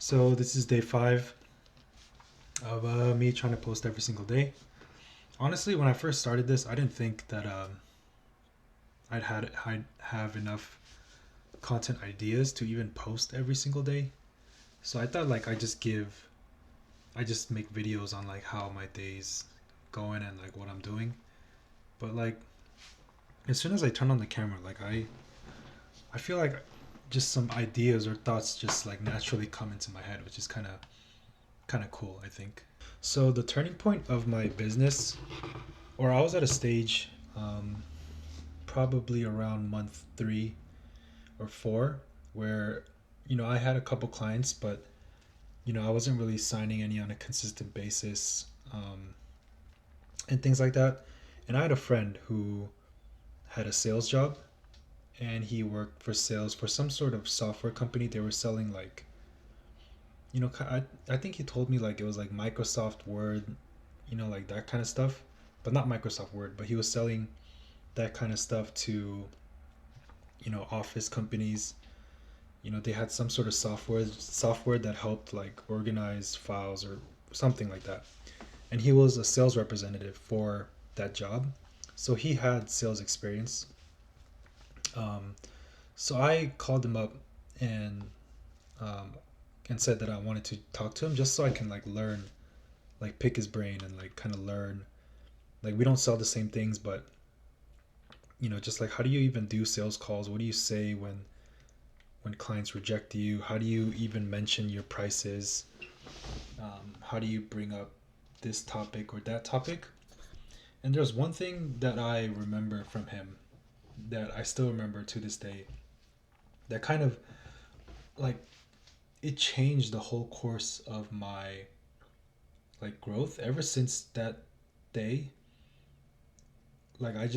So this is day 5 of me trying to post every single day. Honestly, when I first started this, I didn't think that I'd have enough content ideas to even post every single day. So I thought like I just make videos on like how my days going and like what I'm doing. But like as soon as I turn on the camera, like I feel like just some ideas or thoughts just like naturally come into my head, which is kind of cool, I think. So the turning point of my business, or I was at a stage, probably around month 3 or 4, where I had a couple clients, but I wasn't really signing any on a consistent basis, and things like that. And I had a friend who had a sales job, and he worked for sales for some sort of software company. They were selling like I think he told me like it was like Microsoft Word, like that kind of stuff, but not Microsoft Word. But he was selling that kind of stuff to office companies. They had some sort of software that helped like organize files or something like that. And he was a sales representative for that job, so he had sales experience. Um, so I called him up and um, and said that I wanted to talk to him just so I can like learn, like pick his brain and like kind of learn. Like we don't sell the same things, but just like how do you even do sales calls? What do you say when clients reject you? How do you even mention your prices? How do you bring up this topic or that topic? And there's one thing that I remember from him that I still remember to this day that kind of like it changed the whole course of my like growth ever since that day. Like I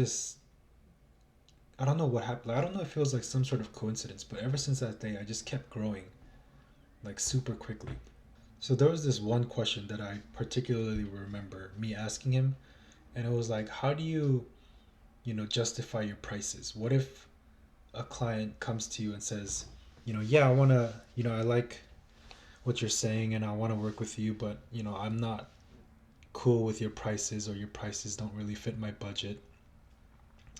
don't know what happened. Like, I don't know if it was like some sort of coincidence, but ever since that day I just kept growing like super quickly. So there was this one question that I particularly remember me asking him, and it was like, how do you, justify your prices? What if a client comes to you and says, yeah, I want to, I like what you're saying and I want to work with you, but, I'm not cool with your prices, or your prices don't really fit my budget.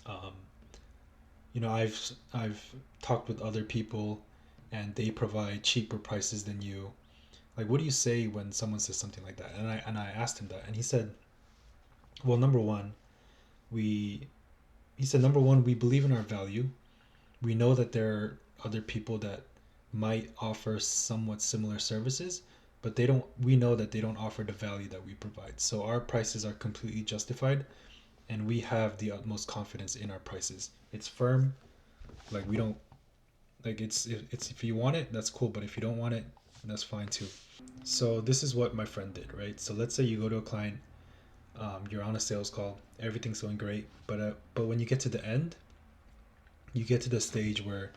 Um, I've talked with other people and they provide cheaper prices than you. Like, what do you say when someone says something like that? And I asked him that, and he said, well, number one, we he said, number one, we believe in our value. We know that there are other people that might offer somewhat similar services, but they don't. We know that they don't offer the value that we provide. So our prices are completely justified, and we have the utmost confidence in our prices. It's firm. Like we don't like it's if you want it, that's cool. But if you don't want it, that's fine too. So this is what my friend did, right? So let's say you go to a client, you're on a sales call, everything's going great, but when you get to the end, you get to the stage where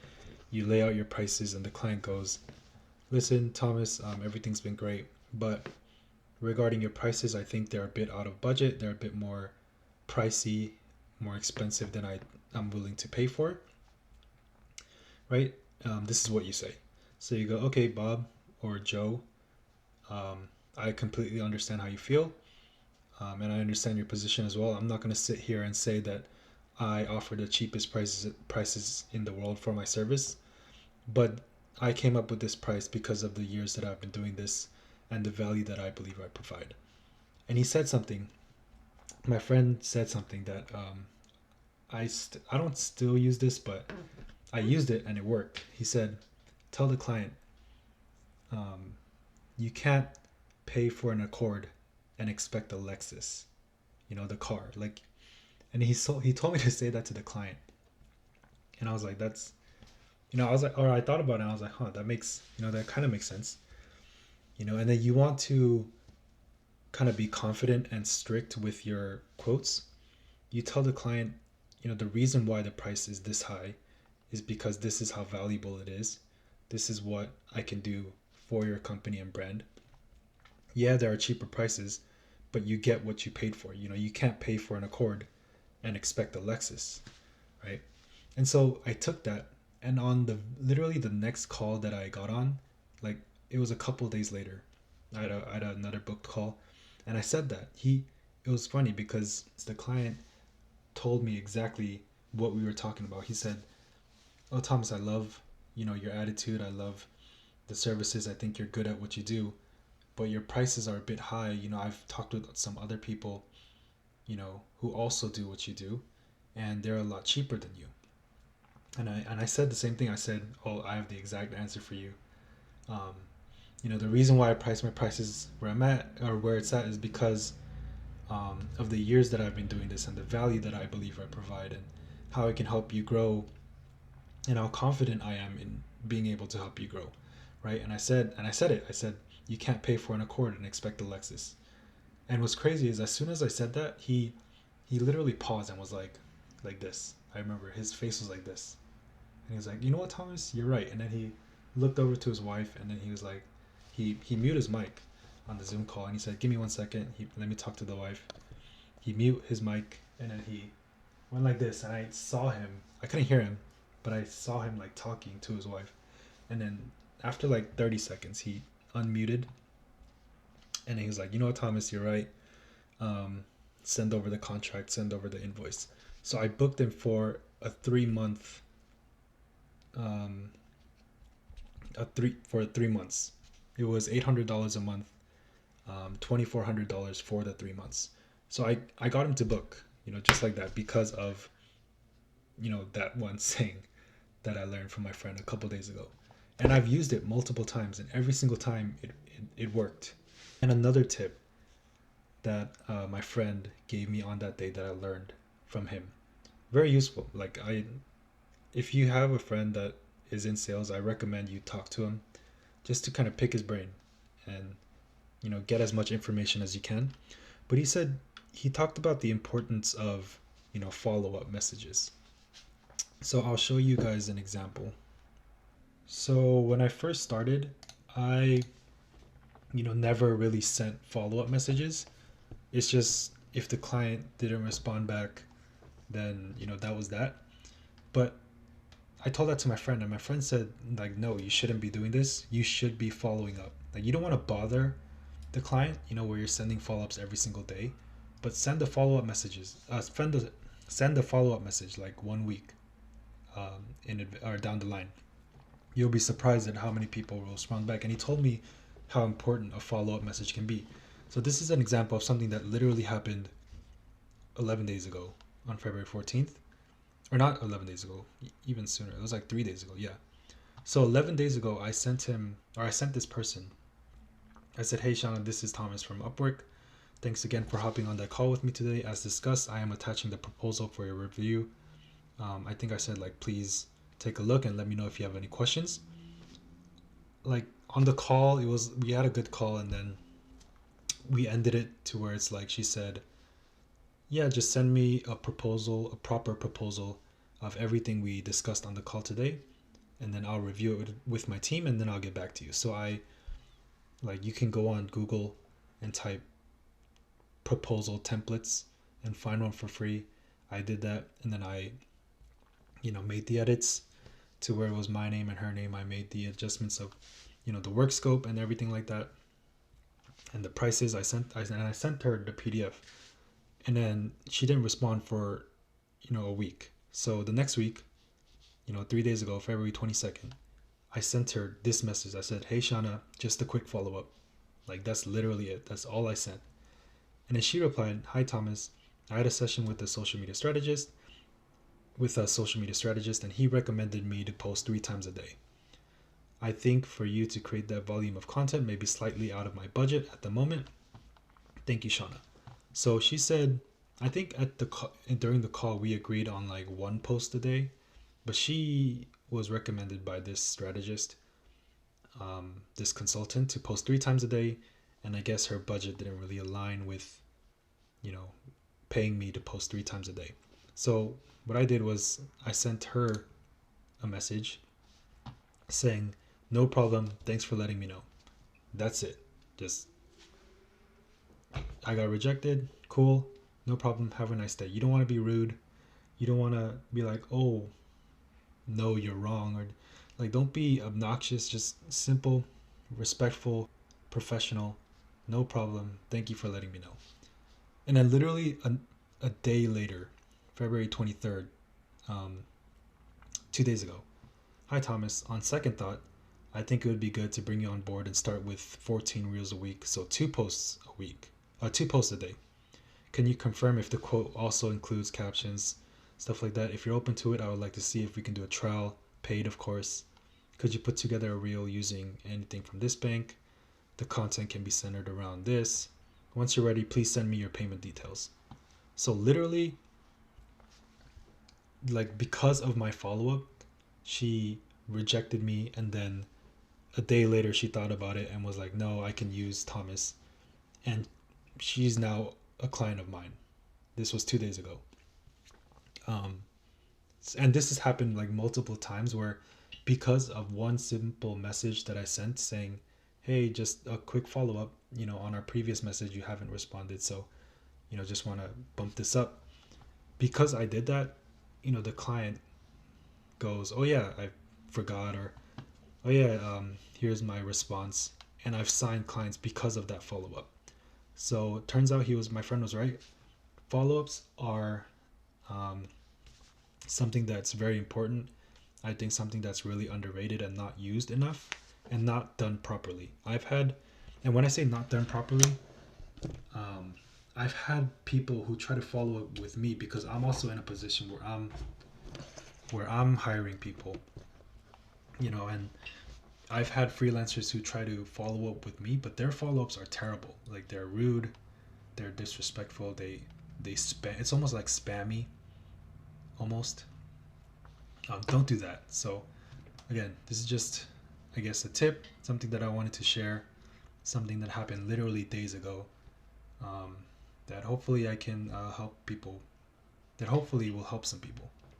you lay out your prices, and the client goes, "Listen, Thomas, everything's been great, but regarding your prices, I think they're a bit out of budget. They're a bit more pricey, more expensive than I'm willing to pay for." Right? This is what you say. So you go, "Okay, Bob or Joe, I completely understand how you feel, and I understand your position as well. I'm not going to sit here and say that I offer the cheapest prices in the world for my service, but I came up with this price because of the years that I've been doing this and the value that I believe I provide." And he said something. My friend said something that I don't still use this, but I used it and it worked. He said, "Tell the client, um, you can't pay for an Accord and expect a Lexus, the car." Like, and he told me to say that to the client, and I was like, that's, I was like, or I thought about it, and I was like, huh, that makes, that kind of makes sense, and then you want to kind of be confident and strict with your quotes. You tell the client, the reason why the price is this high is because this is how valuable it is. This is what I can do for your company and brand. Yeah, there are cheaper prices, but you get what you paid for. You can't pay for an Accord and expect a Lexus, right? And so I took that, and on the literally the next call that I got on, like it was a couple of days later. I had another booked call, and I said that he. It was funny because the client told me exactly what we were talking about. He said, "Oh, Thomas, I love your attitude. I love the services. I think you're good at what you do, but your prices are a bit high. I've talked with some other people, who also do what you do, and they're a lot cheaper than you." And I said the same thing. I said, "Oh, I have the exact answer for you. Um, the reason why I price my prices where I'm at or where it's at is because of the years that I've been doing this and the value that I believe I provide and how I can help you grow and how confident I am in being able to help you grow, right?" And I said it. I said, "You can't pay for an Accord and expect a Lexus." And what's crazy is as soon as I said that, he literally paused and was like this. I remember his face was like this, and he was like, "You know what, Thomas, you're right." And then he looked over to his wife, and then he was like, he muted his mic on the Zoom call, and he said, "Give me 1 second. Let me talk to the wife." He mute his mic, and then he went like this, and I saw him. I couldn't hear him, but I saw him like talking to his wife, and then after like 30 seconds, he unmuted, and he was like, "You know what, Thomas, you're right. Um, Send over the contract, send over the invoice." So I booked him for a 3 month, um, for 3 months. It was $800 a month, $2,400 for the 3 months. So I got him to book, just like that because of that one saying that I learned from my friend a couple days ago, and I've used it multiple times, and every single time it worked. And another tip that my friend gave me on that day that I learned from him, very useful. If you have a friend that is in sales, I recommend you talk to him just to kind of pick his brain and get as much information as you can. But he talked about the importance of follow-up messages. So I'll show you guys an example. So when I first started, I never really sent follow-up messages. It's just if the client didn't respond back, then that was that. But I told that to my friend, and my friend said, like, "No, you shouldn't be doing this. You should be following up. Like, you don't want to bother the client, where you're sending follow-ups every single day, but send the follow-up messages. Send the follow-up message like 1 week or down the line. You'll be surprised at how many people will respond back." And he told me how important a follow-up message can be. So this is an example of something that literally happened 11 days ago on February 14th. Or not 11 days ago, even sooner. It was like 3 days ago, yeah. So 11 days ago, I sent this person. I said, "Hey, Shauna, this is Thomas from Upwork. Thanks again for hopping on that call with me today. As discussed, I am attaching the proposal for your review. I think I said, please take a look and let me know if you have any questions." On the call, we had a good call, and then we ended it to where it's like she said, "Yeah, just send me a proper proposal of everything we discussed on the call today, and then I'll review it with my team, and then I'll get back to you." So you can go on Google and type proposal templates and find one for free. I did that, and then I, made the edits to where it was my name and her name. I made the adjustments of, the work scope and everything like that, and the prices. I sent her the PDF, and then she didn't respond for, a week. So the next week, 3 days ago, February 22nd, I sent her this message. I said, "Hey, Shauna, just a quick follow-up." That's literally it. That's all I sent. And then she replied, "Hi, Thomas. I had a session with a social media strategist, and he recommended me to post 3 times a day. I think for you to create that volume of content may be slightly out of my budget at the moment. Thank you, Shauna." So she said, I think during the call, we agreed on 1 post a day, but she was recommended by this strategist, this consultant, to post 3 times a day. And I guess her budget didn't really align with, paying me to post 3 times a day. So what I did was I sent her a message saying, "No problem. Thanks for letting me know." That's it. Just, I got rejected. Cool. No problem. Have a nice day. You don't want to be rude. You don't want to be like, "Oh, no, you're wrong." Or don't be obnoxious. Just simple, respectful, professional, no problem. Thank you for letting me know. And then literally a day later, February 23rd, um, 2 days ago. Hi Thomas. On second thought, I think it would be good to bring you on board and start with 14 reels a week, so 2 posts a week, 2 posts a day. Can you confirm if the quote also includes captions, stuff like that? If you're open to it, I would like to see if we can do a trial, paid of course. Could you put together a reel using anything from this bank? The content can be centered around this. Once you're ready, please send me your payment details. So literally, like, because of my follow-up, she rejected me, and then a day later she thought about it and was like, no, I can use Thomas. And she's now a client of mine. This was 2 days ago. And this has happened like multiple times where, because of one simple message that I sent saying, hey, just a quick follow-up, on our previous message you haven't responded, so just want to bump this up. Because I did that, the client goes, oh yeah, I forgot, or oh yeah, here's my response. And I've signed clients because of that follow-up. So it turns out my friend was right. Follow-ups are something that's very important. I think something that's really underrated and not used enough and not done properly. And when I say not done properly, I've had people who try to follow up with me because I'm also in a position where I'm hiring people, and I've had freelancers who try to follow up with me, but their follow-ups are terrible. Like, they're rude, they're disrespectful, they spam. It's almost like spammy, almost. Don't do that. So again, this is just, I guess, a tip, something that I wanted to share, something that happened literally days ago, that hopefully I can help people, that hopefully will help some people.